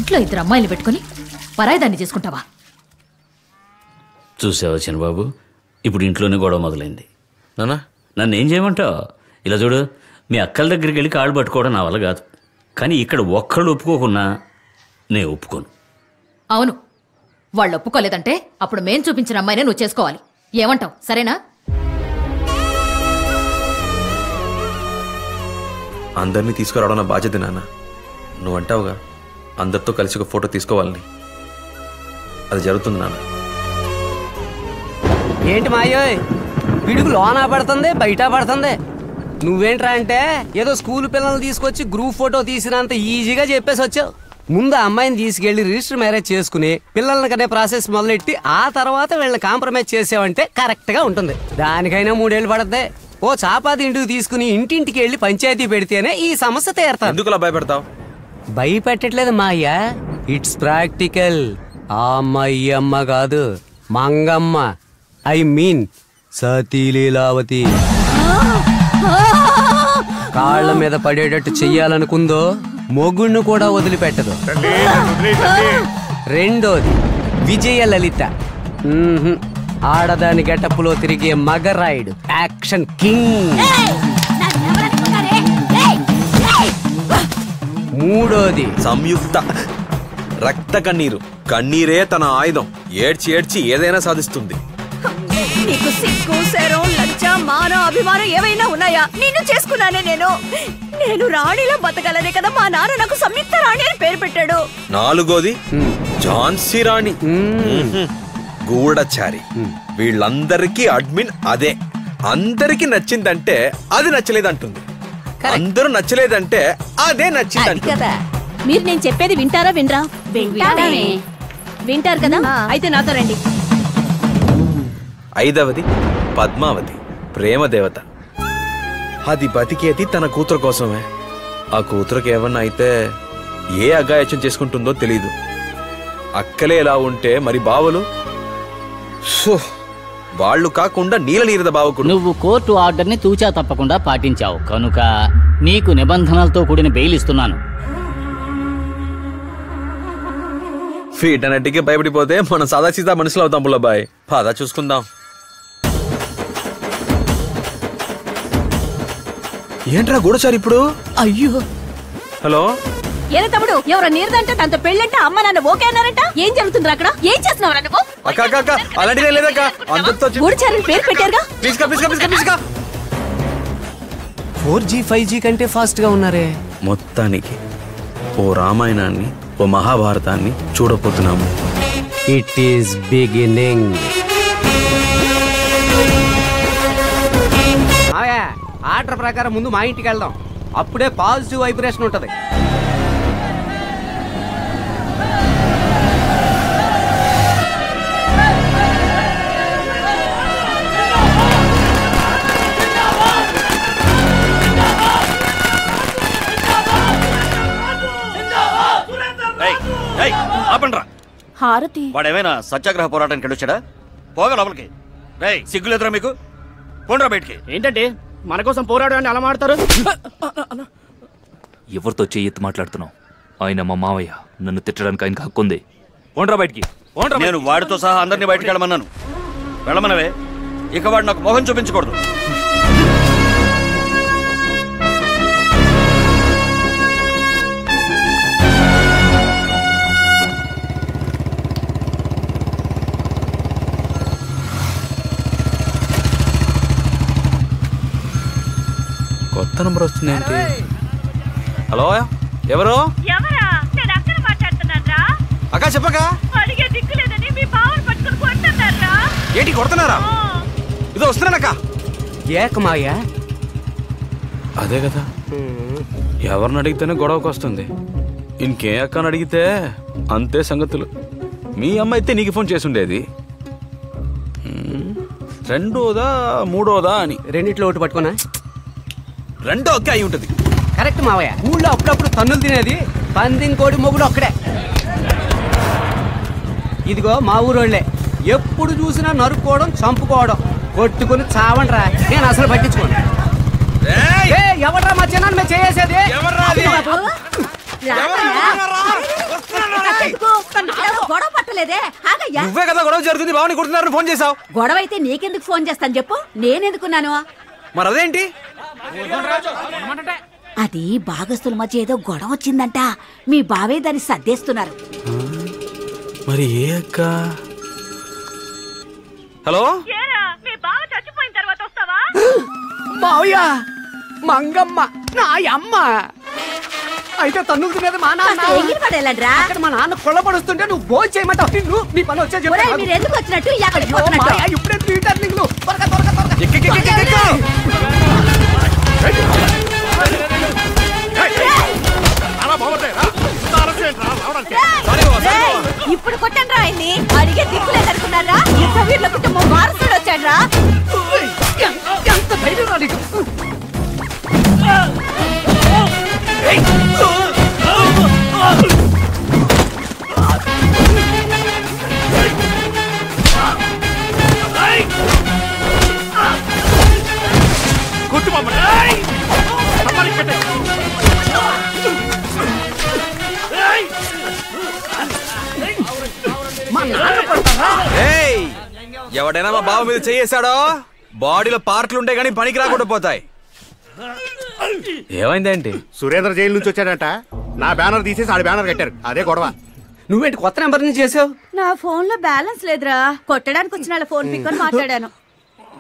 ఇంట్లో ఇద్దరు అమ్మాయిలు పెట్టుకుని పరాయిదాన్ని చేసుకుంటావా? చూసావా చిన్నబాబు, ఇప్పుడు ఇంట్లోనే గొడవ మొదలైంది. నానా నన్ను ఏం చేయమంటావు? ఇలా చూడు, మీ అక్కల దగ్గరికి వెళ్ళి కాళ్ళు పట్టుకోవడం నా వల్ల కాదు. కానీ ఇక్కడ ఒక్కళ్ళు ఒప్పుకోకున్నా నేను ఒప్పుకోను. అవును, వాళ్ళు ఒప్పుకోలేదంటే అప్పుడు మేం చూపించిన అమ్మాయినే నువ్వు చేసుకోవాలి. ఏమంటావు? సరేనా? అందరినీ తీసుకురావడం నా బాధ్యత నాన్న. నువ్వు అంటావుగా అందరితో కలిసి ఒక ఫోటో తీసుకోవాలని, అది జరుగుతుంది నాన్న. ఏంటి మాయోయ్, పిడుగు లోన పడుతుంది బయట పడుతుంది. నువ్వేంట్రా అంటే ఏదో స్కూల్ పిల్లల్ని తీసుకొచ్చి గ్రూప్ ఫోటో తీసినంత ఈజీగా చెప్పేసి వచ్చావు. ముందు అమ్మాయిని తీసుకెళ్లి రిజిస్టర్ మ్యారేజ్ చేసుకుని పిల్లల్ని కనే ప్రాసెస్ మొదలెట్టి ఆ తర్వాత వీళ్ళని కాంప్రమైజ్ చేసావంటే కరెక్ట్ గా ఉంటుంది. దానికైనా 3 ఏళ్ళు పడద్దే. ఓ చాపాది ఇంటికి తీసుకుని ఇంటింటికి వెళ్ళి పంచాయతీ పెడితేనే ఈ సమస్య తీరుతాను. ఎందుకులా భయపెడతావు? భయపెట్టట్లేదు మాయ్యా, ఇట్స్ ప్రాక్టికల్. ఆ అమ్మాయి అమ్మ కాదు, మంగమ్మ. I mean సతీలీలావతి. కాళ్ల మీద పడేటట్టు చెయ్యాలనుకుందో మొగుణ్ణి కూడా వదిలిపెట్టదు. రెండోది విజయలలిత. ఆడదాని గెటప్పులో తిరిగే మగరాయుడు, యాక్షన్ కింగ్. మూడోది సంయుక్త. రక్త కన్నీరు, కన్నీరే తన ఆయుధం. ఏడ్చి ఏడ్చి ఏదైనా సాధిస్తుంది. నీకు సిగ్గు, శరం, లజ్జ, మాన, అభిమానం ఏవైనా ఉన్నాయా? నిన్ను చేసుకున్నానే నేను రాణిలో బతకాలనే కదా మా నాన్న నాకు సంయుక్త రాణి అని పేరు పెట్టాడు. నాలుగోది ఝాన్సీ రాణి, గూఢచారి. వీళ్ళందరికీ అడ్మిన్ అదే. అందరికి నచ్చిందంటే అది నచ్చలేదంటుంది, అందరూ నచ్చలేదంటే అదే నచ్చిందంట. మీరు నేను చెప్పేది వింటారా? వినరా? వింటారు కదా, అయితే నాతో రండి. ఐదవది పద్మావతి, ప్రేమ దేవత. అది బతికేది తన కూతురు కోసమే. ఆ కూతురుకి ఏమన్నా అయితే ఏ అగాయత్యం చేసుకుంటుందో తెలీదు. అక్కలే ఎలా ఉంటే మరి బావలు వాళ్ళు కాకుండా నీలనీరద బావకుడు. నువ్వు కోర్టు ఆర్డర్ ని తూచా తప్పకుండా పాటించావు కనుక నీకు నిబంధనలతో కూడిన బెయిల్ ఇస్తున్నాను. వీటన్నిటికీ భయపడిపోతే మనం సాదా సీదా మనుషులు అవుతాం బుల్లబాయ్. పదా చూసుకుందాం. ఏంట్రా గూఢచారి ఇప్పుడు? అయ్యో, హలో ఏనా తమ్ముడు, ఎవరో నీరదంటే తనతో పెళ్ళంటే అమ్మ నాన్న ఓకే అన్నారంట. ఏం జరుగుతుంది అక్కడ? ఏం చేస్తున్నావు నువ్వు? అలాంటిదే లేదక్క, అందరితో గూఢచారిని పేరు పెట్టారుగా. 4G 5G కంటే ఫాస్ట్ గా ఉన్నారే. మొత్తానికి ఓ రామాయణాన్ని, ఓ మహాభారతాన్ని చూడబోతున్నాము. It is beginning. ఆర్డర్ ప్రకారం ముందు మా ఇంటికి వెళ్దాం, అప్పుడే పాజిటివ్ వైబ్రేషన్ ఉంటది. హారతి వాడేమైనా సత్యాగ్రహ పోరాటానికి వెళ్ళొచ్చాడా? పోగా లోపలికి. రేయ్, సిగ్గులేదురా మీకు? పోండ్రా బయటికి. ఏంటంటే మన కోసం పోరాడాన్ని అలా మాడతారు? ఎవరితో చెయ్యెత్తి మాట్లాడుతున్నావు? ఆయన మా మావయ్య, నన్ను తిట్టడానికి ఆయనకు హక్కు ఉంది. పోండ్రా బయటికి. నేను వాడితో సహా అందరినీ బయటికి వెళ్ళమన్నాను. వెళ్ళమనవే. ఇక వాడు నాకు మొహం చూపించకూడదు. కొత్త నంబర్ వస్తుంది ఏంటి? హలో, ఎవరు? అక్క చెప్పక. ఏంటి కొడుతున్నారా? ఇదో వస్తున్నానక్క. ఏకమాయ అదే కదా, ఎవరిని అడిగితేనే గొడవకు వస్తుంది. ఇంకే అక్కని అడిగితే అంతే సంగతులు. మీ అమ్మ అయితే నీకు ఫోన్ చేసుండేది. రెండోదా మూడోదా అని. రెండిట్లో ఒకటి పట్టుకున్నా. రెండో అక్క అయి ఉంటది. కరెక్ట్ మావయ్య. ఊళ్ళో అప్పుడప్పుడు తన్నులు తినేది పందింకోడి మొగుడు ఒక్కడే. ఇదిగో మా ఊరోళ్లే, ఎప్పుడు చూసినా నరుక్కోవడం, చంపుకోవడం, కొట్టుకుని చావండ్రా. నేను అసలు పట్టించుకోను. ఎవర్రా మా చిన్న చేసేది? నీకెందుకు? నాకేమో గొడవ పట్టలేదే. ఆగయ్యా. నువ్వే కదా గొడవ జరుగుతుంది బావని కొడుతున్నారని ఫోన్ చేసావు. గొడవ అయితే నీకెందుకు ఫోన్ చేస్తాను చెప్పు. నేనెందుకున్నాను? మరి అదేంటి? అది భాగస్తుల మధ్య ఏదో గొడవ వచ్చిందంట. మీ బావే దాన్ని సర్దేస్తున్నారు. మరి ఏ అక్క? హలో మావయ్య మంగమ్మ నా అమ్మ అయితే తన్నులు తినేది మా నాన్న. ఎగిరిపడేలాడ్రా. అక్కడ మా నాన్న కొల్లబడుస్తుంటే నువ్వు భోజనం చేయమంటావు. నిన్ను నీ పని వచ్చే మీరు ఎందుకు వచ్చినట్టు ఎక్కడికి పోతున్నట్టు? ఇప్పుడే రీటర్నింగ్లు. త్వరగా త్వరగా త్వరగా ఇప్పుడు కొట్టండి ఆయన్ని. అడిగే దిక్కులేదనుకున్నారా? ఇంటర్వ్యూల కుటుంబం వారసుడు వచ్చాడ్రా. ఎంత ధైర్యం రా నీకు? ఎవడైనా మా బావ మీద చేయేశాడో బాడీలో పార్ట్లు ఉంటే గానీ పనికి రాకుండా పోతాయి. ఏమైందేంటి? సురేంద్ర జైలు నుంచి వచ్చాడంట. నా బ్యానర్ తీసేసి ఆడి బ్యానర్ కట్టారు. అదే గొడవ. నువ్వేంటి కొత్త నెంబర్ నుంచి చేసావు? నా ఫోన్ లో బ్యాలెన్స్ లేదురా. కొట్టడానికి వచ్చిన వాళ్ళ ఫోన్ పిక్ అని మాట్లాడాను.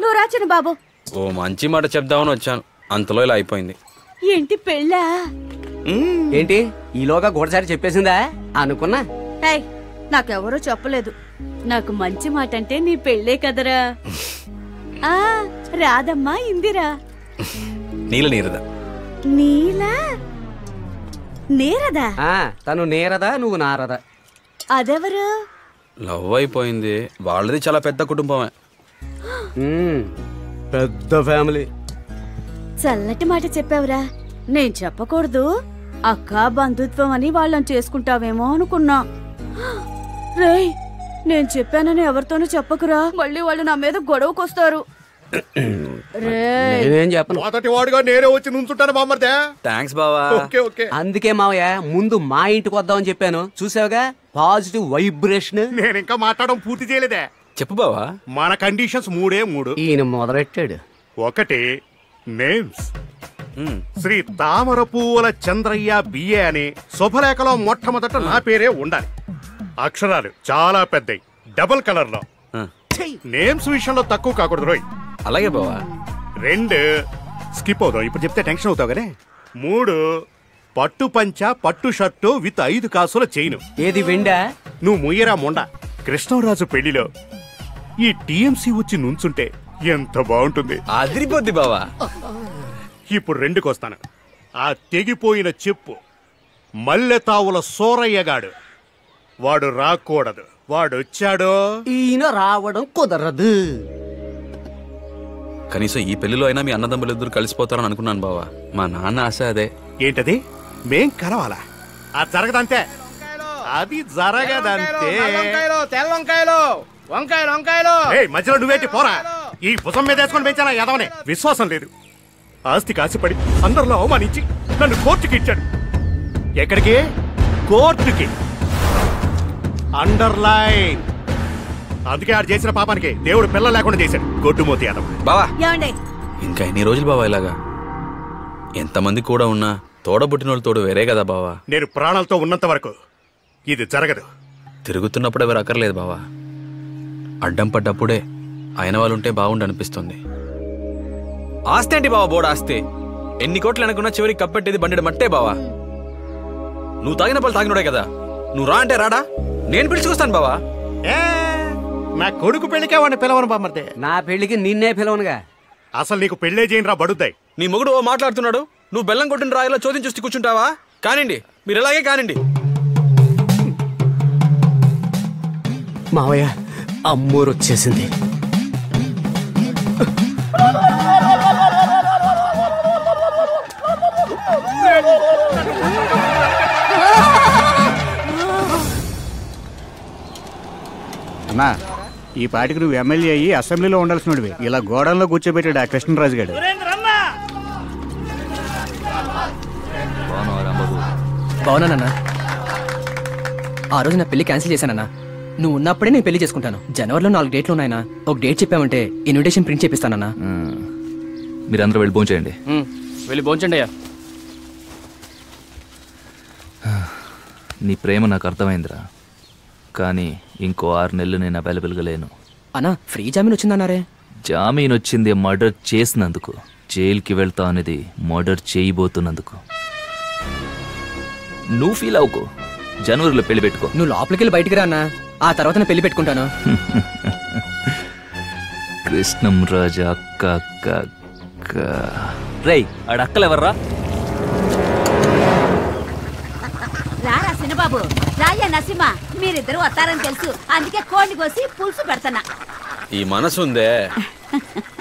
నువ్వు రాచిన బాబు. ఓ మంచి మాట చెప్దామని వచ్చాను, అంతలో ఇలా అయిపోయింది. ఏంటి పెళ్ళా? ఏంటి ఈలోగా గూడసారి చెప్పేసిందా అనుకున్నా? నాకెవరూ చెప్పలేదు. నాకు మంచి మాట అంటే నీ పెళ్ళే కదరా. ఆ రాదమ్మా ఇందిరా. నీల నీరద. నీలా నీరదా? తను నేరదా నువ్వు నారదా? అదెవరు? లవ్ అయిపోయింది. వాళ్ళది చాలా పెద్ద కుటుంబమే. పెద్ద ఫ్యామిలీ. చల్లటి మాట చెప్పావురా. నేను చెప్పకూడదు. అక్క బంధుత్వం అని వాళ్ళని చేసుకుంటావేమో అనుకున్నా. రేయ్ నేను చెప్పానని ఎవరితోనూ చెప్పకురా. మళ్ళీ వాళ్ళు నా మీద గొడవకొస్తారు. నేనేం చెప్పను. మొదటి వాడుగా నేనే వచ్చి నుంచుంటాను బామ్మర్దే. థ్యాంక్స్ బావా. అందుకే మావయ్య ముందు మా ఇంటికి వద్దామని చెప్పాను. చూసావుగా పాజిటివ్ వైబ్రేషన్. నేను ఇంకా మాట్లాడడం పూర్తి చేయలేదే. చెప్పు బావా. మన కండిషన్స్ 3. ఈయన మొదలెట్టాడు. 1 నేమ్స్. శ్రీ తామర పువ్వుల చంద్రయ్య బిఏ అని శుభలేఖలో మొట్టమొదట నా పేరే ఉండాలి. అక్షరాలు చాలా పెద్దవి, డబుల్ కలర్ లో. నేమ్స్ విషయంలో తక్కువ కాకూడదు రోయ్. అలాగే బావా. 2 స్కిప్ అవుతావు, ఇప్పుడు చెప్తే టెన్షన్ అవుతావు కదా. 3 పట్టు పంచ పట్టు షర్టు విత్ 5 కాసుల చైను. ఏది వెండా? నువ్వు ముయ్యరా మొండ. కృష్ణరాజు పెళ్లిలో ఈ టీఎంసీ వచ్చి నుంచుంటే ఎంత బాగుంటుంది. అదిరిపోద్ది బావా. ఇప్పుడు 2కి వస్తాను. ఆ తెగిపోయిన చెప్పు మల్లె తావుల సోరయ్యగాడు. వాడు రాకూడదు. వాడొచ్చాడో ఈయన రావడం కుదరదు. కనీసం ఈ పెళ్లిలో అయినా మీ అన్నదమ్ములు ఇద్దరు కలిసిపోతారని అనుకున్నాను బావా. మా నాన్న ఆశ అదే. ఏంటది? మేం కలవాలా? అది జరగదంతే. అది జరగదంతే. మధ్యలో నువ్వేంటి పోరా. ఈ భుజం మీద వేసుకొని పెంచాలా ఎదవనే. విశ్వాసం లేదు. ఆస్తి కాసిపడి అందరిలో అవమానించి నన్ను కోర్టుకి ఇచ్చాడు. ఎక్కడికి? కోర్టుకి. అండర్లైన్. అందుకే ఆడు చేసిన పాపానికి దేవుడు పిల్ల లేకుండా చేశాడు. గొడ్డుమోతి యాదవ్. బావా ఇంకా ఎన్ని రోజులు బావా ఇలాగా? ఎంతమంది కూడా ఉన్నా తోడబుట్టిన తోడు వేరే కదా బావా. నేను ప్రాణాలతో ఉన్నంత వరకు ఇది జరగదు. తిరుగుతున్నప్పుడు ఎవరు అక్కర్లేదు బావా. అడ్డం పడ్డప్పుడే అయిన వాళ్ళు ఉంటే బాగుండు అనిపిస్తుంది. ఆస్తి ఏంటి బావా? బోర్డు ఆస్తి. ఎన్ని కోట్లు అనుకున్నా చివరికి కప్పెట్టేది బండి మట్టే బావా. నువ్వు తాగిన పళ్ళు తాగినోడే కదా. నువ్వు రా అంటే రాడా? నేను పిలుచుకొస్తాను బావా. నా కొడుకు పెళ్లికే వాడిని పిలవను బామ్మర్దే. నా పెళ్లికి నిన్నే పిలవనుగా. అసలు నీకు పెళ్లే చేయను రా బడుద్దాయి. నీ మొగుడు ఓ మాట్లాడుతున్నాడు, నువ్వు బెల్లం కొట్టిన రాయిలో చోద్యం చూసి కూర్చుంటావా? కానిండి, మీరు ఎలాగే కానిండి. మావయ్య అమ్మూరు వచ్చేసింది. అన్నా ఈ పాటికి నువ్వు ఎమ్మెల్యే అయ్యి అసెంబ్లీలో ఉండాల్సినవి. ఇలా గోడంలో కూర్చోబెట్టాడు ఆ కృష్ణరాజు గారు. బాగున్నావా రాంబాబు? బాగున్నానన్నా. ఆ రోజు నా పెళ్లి క్యాన్సిల్ చేశానన్నా. నువ్వు ఉన్నప్పుడే నేను పెళ్లి చేసుకుంటాను. జనవరిలో 4 డేట్లు ఉన్నాయన్నా. ఒక డేట్ చెప్పామంటే ఇన్విటేషన్ ప్రింట్ చేపిస్తానన్నా. మీరందరూ వెళ్ళి భోంచేయండి. వెళ్ళి భోంచండి అయ్యా. నీ ప్రేమ నాకు అర్థమైందిరా, కానీ ఇంకో 6 నెలలు నేను అవైలబుల్గా లేను. అన్నా ఫ్రీ జామీన్ వచ్చిందన్నారే? జామీన్ వచ్చింది మర్డర్ చేసినందుకు, జైలుకి వెళ్తా అనేది మర్డర్ చేయబోతున్నందుకు. నువ్వు ఫీల్ అవ్వకు, జనవరిలో పెళ్లి పెట్టుకో. నువ్వు లోపలికి వెళ్ళి బయటికి రా అన్నా, ఆ తర్వాత నేను పెళ్లి పెట్టుకుంటాను. కృష్ణం రాజా అక్క అక్క అక్క. రేయ్ ఆడ అక్కలెవర్రా? రారా సినబాబు, రాయ్యా నరసింహ, మీరిద్దరు వస్తారని తెలుసు, అందుకే కోడిని కోసి పులుసు పెడతానా. ఈ మనసు ఉందే,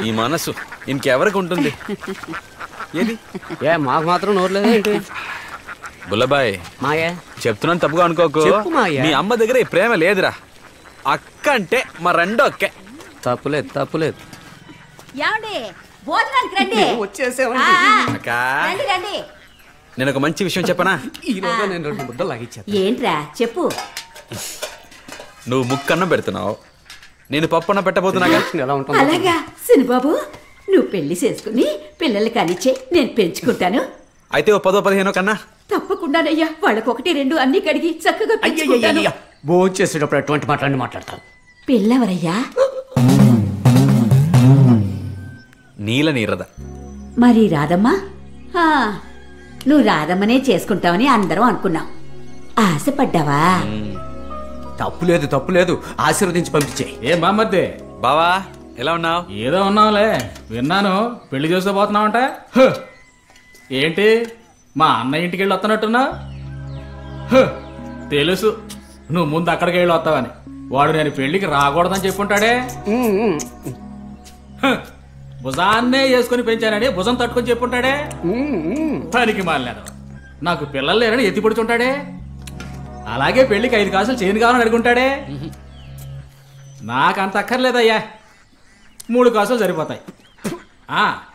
ఈ మనసు ఇంకెవరికి ఉంటుంది? ఏది ఏ మాకు మాత్రం నోరు లేదేంటి? బుల్లబాయ్ మాయా చెప్తున్నాను, తప్పుగా అనుకోకు. మీ అమ్మ దగ్గర ఈ ప్రేమ లేదురా. అక్క అంటే మా రెండో అక్కే. తప్పులేదు తప్పులేదు. ఏమండి భోజనానికి రండి. అక్క రండి రండి. నేను ఒక మంచి విషయం చెప్పనా? ఈ రోజు నేను 2 ముద్దలు లాగిచ్చాను. ఏంట్రా చెప్పు. నువ్వు ముక్కన్నం పెడుతున్నావు, నేను పప్పన్న పెట్టబోతున్నాగా. ఎలా ఉంటుంది? అలాగా సినబాబు, నువ్వు పెళ్లి చేసుకుని పిల్లలు కానిచ్చే, నేను పెంచుకుంటాను. అయితే ఓ 10-15 కన్నా. తప్పకుండానయ్యా, వాళ్ళకి 1-2 అన్ని కడిగి చక్కగా పెంచుకుంటాను. భోజనం చేసేటప్పుడు ఎటువంటి మాట్లాడతాను. పిల్లవరయ్యా? నీల నీరద. మరి రాదమ్మా? నువ్వు రాదమ్మనే చేసుకుంటావని అందరం అనుకున్నాం. ఆశపడ్డావా? తప్పులేదు తప్పులేదు, ఆశీర్వదించి పంపించే. ఏ బామ్మర్దే బావా, ఎలా ఉన్నావు? ఏదో ఉన్నావులే, విన్నాను పెళ్లి చేసుకోబోతున్నావంట. ఏంటి మా అన్న ఇంటికి వెళ్ళి వస్తున్నట్టున్నా? తెలుసు నువ్వు ముందు అక్కడికి వెళ్ళి వస్తావని. వాడు నేను పెళ్లికి రాకూడదని చెప్పుంటాడే. భుజాన్నే వేసుకుని పెంచానని భుజం తట్టుకొని చెప్పుంటాడే. పనికి మాలేదు, నాకు పిల్లలు లేరని ఎత్తి పొడుచుంటాడే. అలాగే పెళ్లికి 5 కాసులు చేయను కావాలని అడుగుంటాడే. నాకంత అక్కర్లేదయ్యా, 3 కాసులు సరిపోతాయి.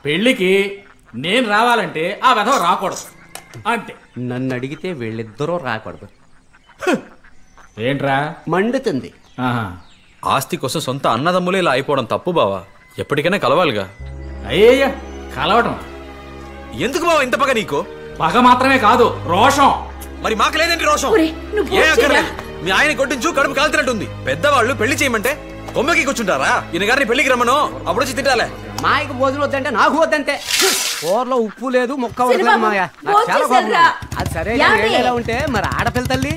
పెళ్లికి నేను రావాలంటే ఆ వెధవ రాకూడదు అంతే. నన్ను అడిగితే వీళ్ళిద్దరూ రాకూడదు. ఏంట్రా మండుతుంది? ఆస్తి కోసం సొంత అన్నదమ్ములే ఇలా అయిపోవడం తప్పు బావా. ఎప్పటికైనా కలవాలిగా. అయ్యయ్యా కలవటం ఎందుకు బావా ఇంత పగ నీకు? పగ మాత్రమే కాదు, రోషం. మరి మాకు లేదండి రోషం. ఏ అక్కర్లేదు, మీ ఆయన కొట్టించు, కడుపు కాల్తున్నట్టుంది. పెద్దవాళ్ళు పెళ్లి చేయమంటే కొమ్మకి కూర్చుంటారా? ఈయన గారిని పెళ్లికి రమ్మను, అప్పుడు వచ్చి తింటాలే. మాయకు భోజనం వద్దంటే నాకు వద్దంతే. కూరలో ఉప్పు లేదు, ముక్క వద్దు మాయా. నాకు చాలా కోపం. అది సరే ఎలా ఉంటే మరి ఆడపిల్ల తల్లి